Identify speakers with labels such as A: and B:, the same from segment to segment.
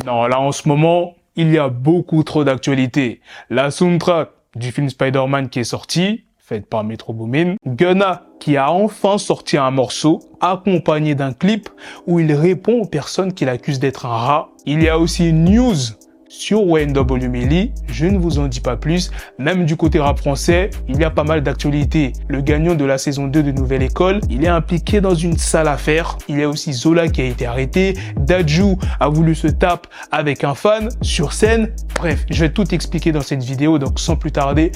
A: Non, là en ce moment, il y a beaucoup trop d'actualités. La soundtrack du film Spider-Man qui est sorti, faite par Metro Boomin. Gunna qui a enfin sorti un morceau accompagné d'un clip où il répond aux personnes qui l'accusent d'être un rat. Il y a aussi une news sur YNW Melly, je ne vous en dis pas plus. Même du côté rap français, il y a pas mal d'actualités. Le gagnant de la saison 2 de Nouvelle École, il est impliqué dans une sale affaire. Il y a aussi Zola qui a été arrêté. Dadju a voulu se taper avec un fan sur scène. Bref, je vais tout expliquer dans cette vidéo, donc sans plus tarder,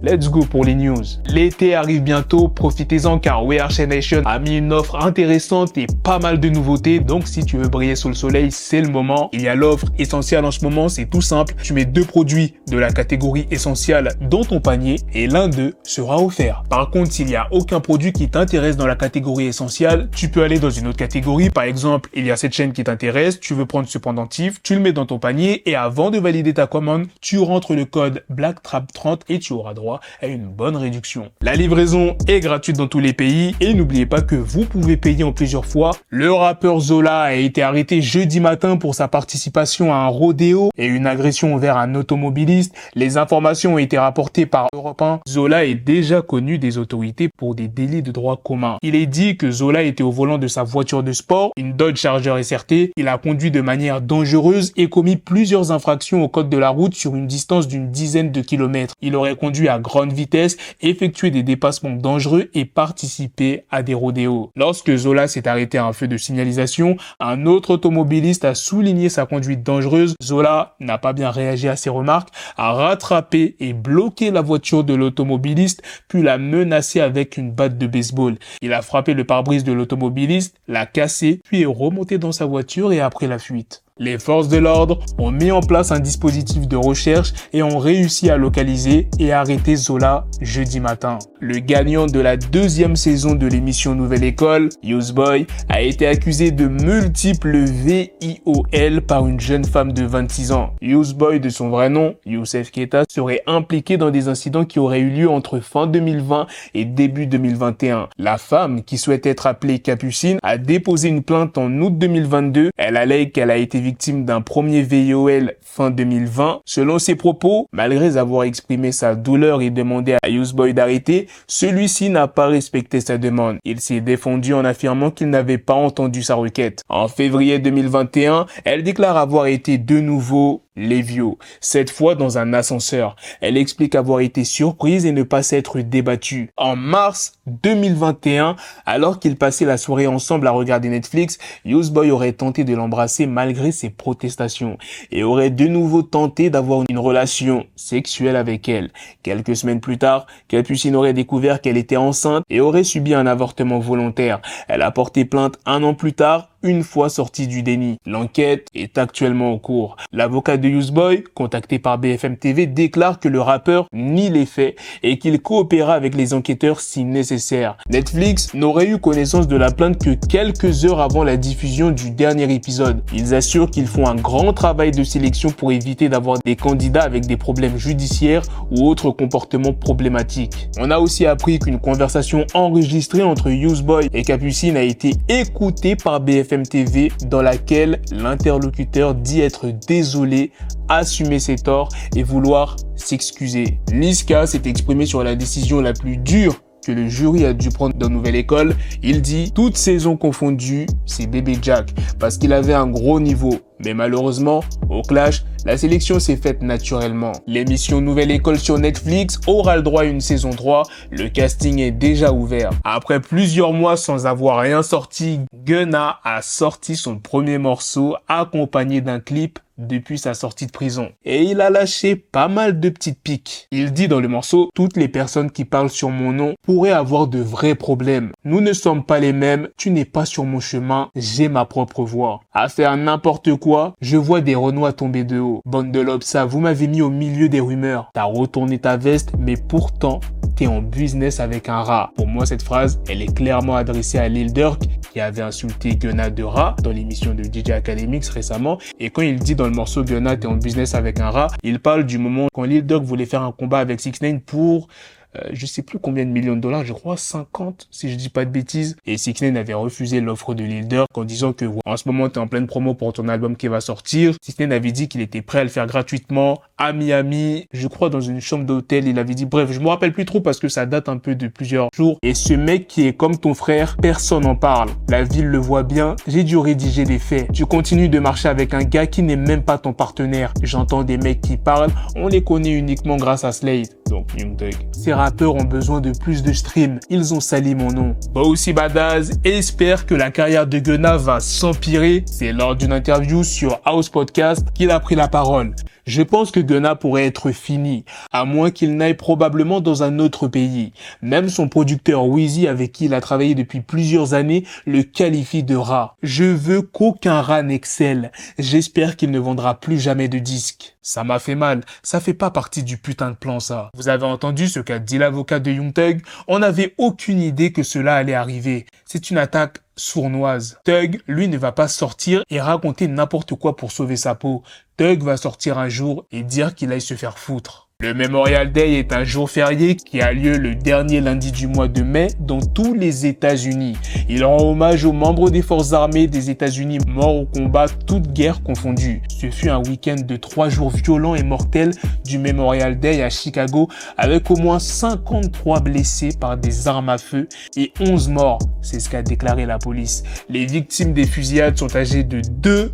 A: let's go pour les news. L'été arrive bientôt, profitez-en car We Are Shy Nation a mis une offre intéressante et pas mal de nouveautés. Donc si tu veux briller sous le soleil, c'est le moment. Il y a l'offre essentielle en ce moment, c'est tout simple. Tu mets 2 produits de la catégorie essentielle dans ton panier et l'un d'eux sera offert. Par contre, s'il n'y a aucun produit qui t'intéresse dans la catégorie essentielle, tu peux aller dans une autre catégorie. Par exemple, il y a cette chaîne qui t'intéresse, tu veux prendre ce pendentif, tu le mets dans ton panier et avant de valider ta commande, tu rentres le code BLACKTRAP30 et tu auras droit à une bonne réduction. La livraison est gratuite dans tous les pays et n'oubliez pas que vous pouvez payer en plusieurs fois. Le rappeur Zola a été arrêté jeudi matin pour sa participation à un rodéo et une agression envers un automobiliste. Les informations ont été rapportées par Europe 1. Zola est déjà connu des autorités pour des délits de droit commun. Il est dit que Zola était au volant de sa voiture de sport, une Dodge Charger SRT. Il a conduit de manière dangereuse et commis plusieurs infractions au code de la route sur une distance d'une dizaine de kilomètres. Il aurait conduit à grande vitesse, effectué des dépassements dangereux et participé à des rodéos. Lorsque Zola s'est arrêté à un feu de signalisation, un autre automobiliste a souligné sa conduite dangereuse. Zola n'a pas bien réagi à ces remarques, a rattrapé et bloqué la voiture de l'automobiliste, puis l'a menacé avec une batte de baseball. Il a frappé le pare-brise de l'automobiliste, l'a cassé, puis est remonté dans sa voiture et a pris la fuite. Les forces de l'ordre ont mis en place un dispositif de recherche et ont réussi à localiser et arrêter Zola jeudi matin. Le gagnant de la 2e saison de l'émission Nouvelle École, Youssboy, a été accusé de multiples VIOL par une jeune femme de 26 ans. Youssboy, de son vrai nom, Youssef Keita, serait impliqué dans des incidents qui auraient eu lieu entre fin 2020 et début 2021. La femme, qui souhaite être appelée Capucine, a déposé une plainte en août 2022. Elle allègue qu'elle a été victime d'un premier VIOL fin 2020. Selon ses propos, malgré avoir exprimé sa douleur et demandé à Youssboy d'arrêter, celui-ci n'a pas respecté sa demande. Il s'est défendu en affirmant qu'il n'avait pas entendu sa requête. En février 2021, elle déclare avoir été de nouveau lévio, cette fois dans un ascenseur. Elle explique avoir été surprise et ne pas s'être débattue. En mars 2021, alors qu'ils passaient la soirée ensemble à regarder Netflix, Youssboy aurait tenté de l'embrasser malgré ses protestations et aurait de nouveau tenté d'avoir une relation sexuelle avec elle. Quelques semaines plus tard, Capucine aurait découvert qu'elle était enceinte et aurait subi un avortement volontaire. Elle a porté plainte 1 an plus tard, une fois sortie du déni. L'enquête est actuellement en cours. L'avocat de Youssboy, contacté par BFM TV, déclare que le rappeur nie les faits et qu'il coopérera avec les enquêteurs si nécessaire. Netflix n'aurait eu connaissance de la plainte que quelques heures avant la diffusion du dernier épisode. Ils assurent qu'ils font un grand travail de sélection pour éviter d'avoir des candidats avec des problèmes judiciaires ou autres comportements problématiques. On a aussi appris qu'une conversation enregistrée entre Youssboy et Capucine a été écoutée par BFM TV dans laquelle l'interlocuteur dit être désolé, assumer ses torts et vouloir s'excuser. Niska s'est exprimé sur la décision la plus dure que le jury a dû prendre dans Nouvelle École. Il dit « Toutes saisons confondues, c'est bébé Jack parce qu'il avait un gros niveau. Mais malheureusement, au clash, la sélection s'est faite naturellement. L'émission Nouvelle École sur Netflix aura le droit à une saison 3. Le casting est déjà ouvert. Après plusieurs mois sans avoir rien sorti, Gunna a sorti son premier morceau accompagné d'un clip depuis sa sortie de prison. Et il a lâché pas mal de petites piques. Il dit dans le morceau « Toutes les personnes qui parlent sur mon nom pourraient avoir de vrais problèmes. Nous ne sommes pas les mêmes, tu n'es pas sur mon chemin, j'ai ma propre voix. À faire n'importe quoi, je vois des Renois tomber de haut. Bande de lobsa, vous m'avez mis au milieu des rumeurs. T'as retourné ta veste, mais pourtant, t'es en business avec un rat. » Pour moi, cette phrase, elle est clairement adressée à Lil Durk, qui avait insulté Gunna de rat dans l'émission de DJ Academics récemment. Et quand il dit dans le morceau Gunna, t'es en business avec un rat, il parle du moment quand Lil Durk voulait faire un combat avec 6ix9ine pour je sais plus combien de millions de dollars, je crois 50 si je dis pas de bêtises. Et 6ix9ine avait refusé l'offre de Lil Durk en disant que en ce moment t'es en pleine promo pour ton album qui va sortir. 6ix9ine avait dit qu'il était prêt à le faire gratuitement à Miami, je crois dans une chambre d'hôtel, il avait dit. Bref, je me rappelle plus trop parce que ça date un peu de plusieurs jours. Et ce mec qui est comme ton frère, personne n'en parle. La ville le voit bien, j'ai dû rédiger des faits. Tu continues de marcher avec un gars qui n'est même pas ton partenaire. J'entends des mecs qui parlent, on les connaît uniquement grâce à Slade, donc Young Thug. Ces rappeurs ont besoin de plus de streams, ils ont sali mon nom. Bossy Badass espère que la carrière de Gunna va s'empirer. C'est lors d'une interview sur House Podcast qu'il a pris la parole. Je pense que Gunna pourrait être fini, à moins qu'il n'aille probablement dans un autre pays. Même son producteur Weezy, avec qui il a travaillé depuis plusieurs années, le qualifie de rat. Je veux qu'aucun rat n'excelle. J'espère qu'il ne vendra plus jamais de disques. Ça m'a fait mal, ça fait pas partie du putain de plan ça. Vous avez entendu ce qu'a dit l'avocat de Young Thug? On n'avait aucune idée que cela allait arriver. C'est une attaque sournoise. Thug, lui, ne va pas sortir et raconter n'importe quoi pour sauver sa peau. Thug va sortir un jour et dire qu'il aille se faire foutre. Le Memorial Day est un jour férié qui a lieu le dernier lundi du mois de mai dans tous les États-Unis. Il rend hommage aux membres des forces armées des États-Unis morts au combat, toutes guerres confondues. Ce fut un week-end de 3 jours violents et mortels du Memorial Day à Chicago avec au moins 53 blessés par des armes à feu et 11 morts. C'est ce qu'a déclaré la police. Les victimes des fusillades sont âgées de 2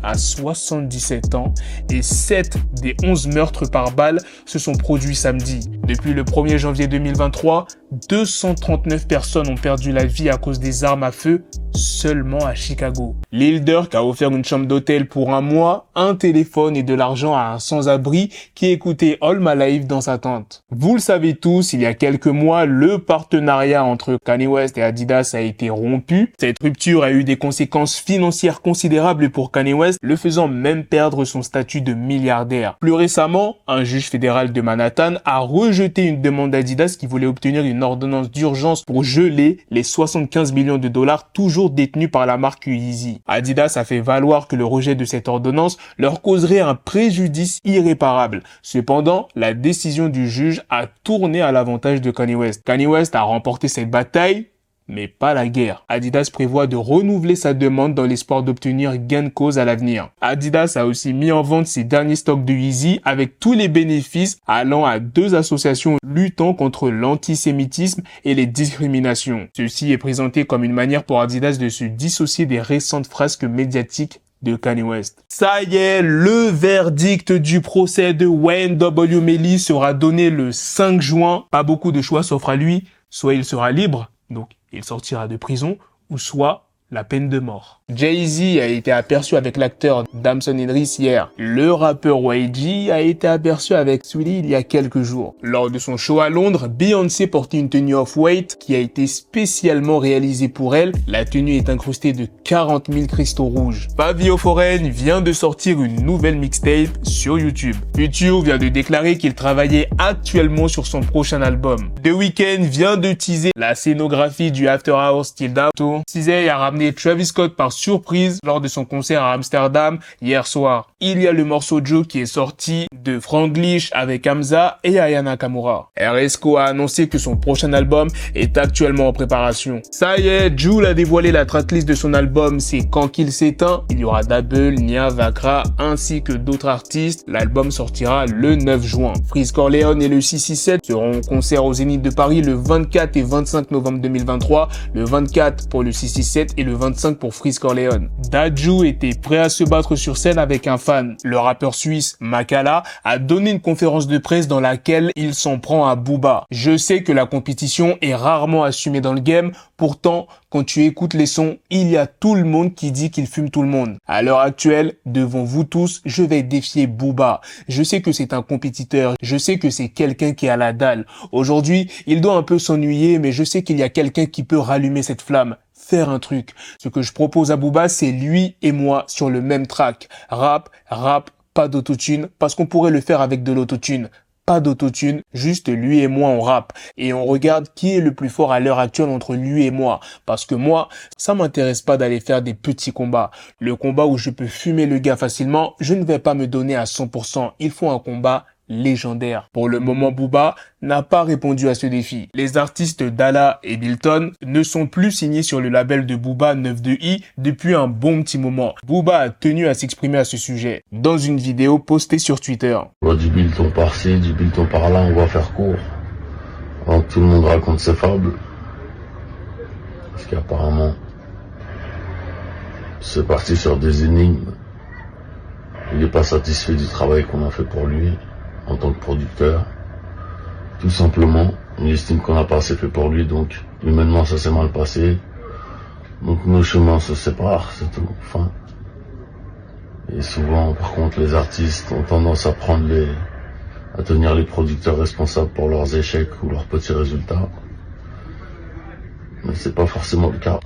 A: à 77 ans et 7 des 11 meurtres par balle se sont produits samedi. Depuis le 1er janvier 2023, 239 personnes ont perdu la vie à cause des armes à feu seulement à Chicago. Lil Durk a offert une chambre d'hôtel pour un mois, un téléphone et de l'argent à un sans-abri qui écoutait All My Life dans sa tente. Vous le savez tous, il y a quelques mois, le partenariat entre Kanye West et Adidas a été rompu. Cette rupture a eu des conséquences financières considérables pour Kanye West, le faisant même perdre son statut de milliardaire. Plus récemment, un juge fédéral de Manhattan a rejeté une demande d'Adidas qui voulait obtenir une ordonnance d'urgence pour geler les 75 millions de dollars toujours détenus par la marque Yeezy. Adidas a fait valoir que le rejet de cette ordonnance leur causerait un préjudice irréparable. Cependant, la décision du juge a tourné à l'avantage de Kanye West. Kanye West a remporté cette bataille, mais pas la guerre. Adidas prévoit de renouveler sa demande dans l'espoir d'obtenir gain de cause à l'avenir. Adidas a aussi mis en vente ses derniers stocks de Yeezy avec tous les bénéfices allant à 2 associations luttant contre l'antisémitisme et les discriminations. Ceci est présenté comme une manière pour Adidas de se dissocier des récentes frasques médiatiques de Kanye West. Ça y est, le verdict du procès de Wayne W. Melly sera donné le 5 juin. Pas beaucoup de choix s'offrent à lui. Soit il sera libre, donc il sortira de prison, ou soit la peine de mort. Jay-Z a été aperçu avec l'acteur Damson Idris hier. Le rappeur YG a été aperçu avec Saweetie il y a quelques jours. Lors de son show à Londres, Beyoncé portait une tenue off-white qui a été spécialement réalisée pour elle. La tenue est incrustée de 40 000 cristaux rouges. Fabio Foreign vient de sortir une nouvelle mixtape sur YouTube. Future vient de déclarer qu'il travaillait actuellement sur son prochain album. The Weeknd vient de teaser la scénographie du After Hours Till Dawn. CZA a ramené Travis Scott par surprise lors de son concert à Amsterdam hier soir. Il y a le morceau Joe qui est sorti de Franglish avec Hamza et Aya Nakamura. RSCO a annoncé que son prochain album est actuellement en préparation. Ça y est, Jul a dévoilé la tracklist de son album C'est quand qu'il s'éteint. Il y aura Double, Nia, Vakra ainsi que d'autres artistes. L'album sortira le 9 juin. Freeze Corleone et le 667 seront en concert au Zénith de Paris le 24 et 25 novembre 2023. Le 24 pour le 667 et le 25 pour Freeze Corleone. Dadju était prêt à se battre sur scène avec un fan. Le rappeur suisse Makala a donné une conférence de presse dans laquelle il s'en prend à Booba. Je sais que la compétition est rarement assumée dans le game, pourtant quand tu écoutes les sons, il y a tout le monde qui dit qu'il fume tout le monde. À l'heure actuelle, devant vous tous, je vais défier Booba. Je sais que c'est un compétiteur, je sais que c'est quelqu'un qui a la dalle. Aujourd'hui, il doit un peu s'ennuyer, mais je sais qu'il y a quelqu'un qui peut rallumer cette flamme. Faire un truc. Ce que je propose à Booba, c'est lui et moi sur le même track. Rap, pas d'autotune, parce qu'on pourrait le faire avec de l'autotune. Pas d'autotune, juste lui et moi on rappe. Et on regarde qui est le plus fort à l'heure actuelle entre lui et moi. Parce que moi, ça m'intéresse pas d'aller faire des petits combats. Le combat où je peux fumer le gars facilement, je ne vais pas me donner à 100%. Il faut un combat légendaire. Pour le moment, Booba n'a pas répondu à ce défi. Les artistes Dala et Bilton ne sont plus signés sur le label de Booba 92i depuis un bon petit moment. Booba a tenu à s'exprimer à ce sujet dans une vidéo postée sur Twitter.
B: Du Bilton par-ci, du Bilton par-là, on va faire court. Avant que tout le monde raconte ses fables. Parce qu'apparemment, c'est parti sur des énigmes. Il n'est pas satisfait du travail qu'on a fait pour lui en tant que producteur. Tout simplement, il estime qu'on n'a pas assez fait pour lui, donc humainement ça s'est mal passé. Donc nos chemins se séparent, c'est tout. Enfin. Et souvent, par contre, les artistes ont tendance à à tenir les producteurs responsables pour leurs échecs ou leurs petits résultats. Mais c'est pas forcément le cas.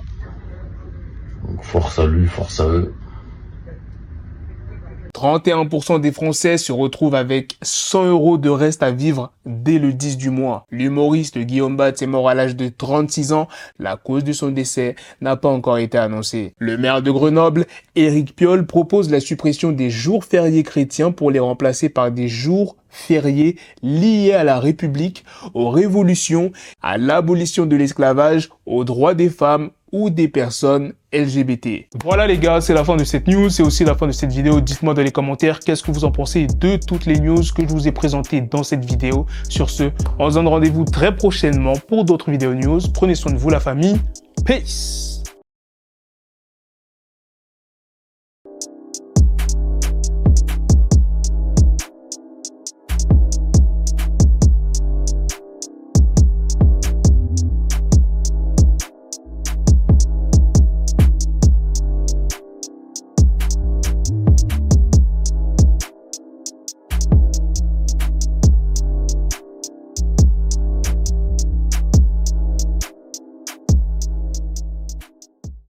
B: Donc force à lui, force à eux.
A: 31% des Français se retrouvent avec 100 € de reste à vivre dès le 10 du mois. L'humoriste Guillaume Batz est mort à l'âge de 36 ans. La cause de son décès n'a pas encore été annoncée. Le maire de Grenoble, Éric Piolle, propose la suppression des jours fériés chrétiens pour les remplacer par des jours fériés liés à la République, aux révolutions, à l'abolition de l'esclavage, aux droits des femmes ou des personnes LGBT. Voilà les gars, c'est la fin de cette news, c'est aussi la fin de cette vidéo. Dites-moi dans les commentaires qu'est-ce que vous en pensez de toutes les news que je vous ai présentées dans cette vidéo. Sur ce, on se donne rendez-vous très prochainement pour d'autres vidéos news. Prenez soin de vous la famille. Peace!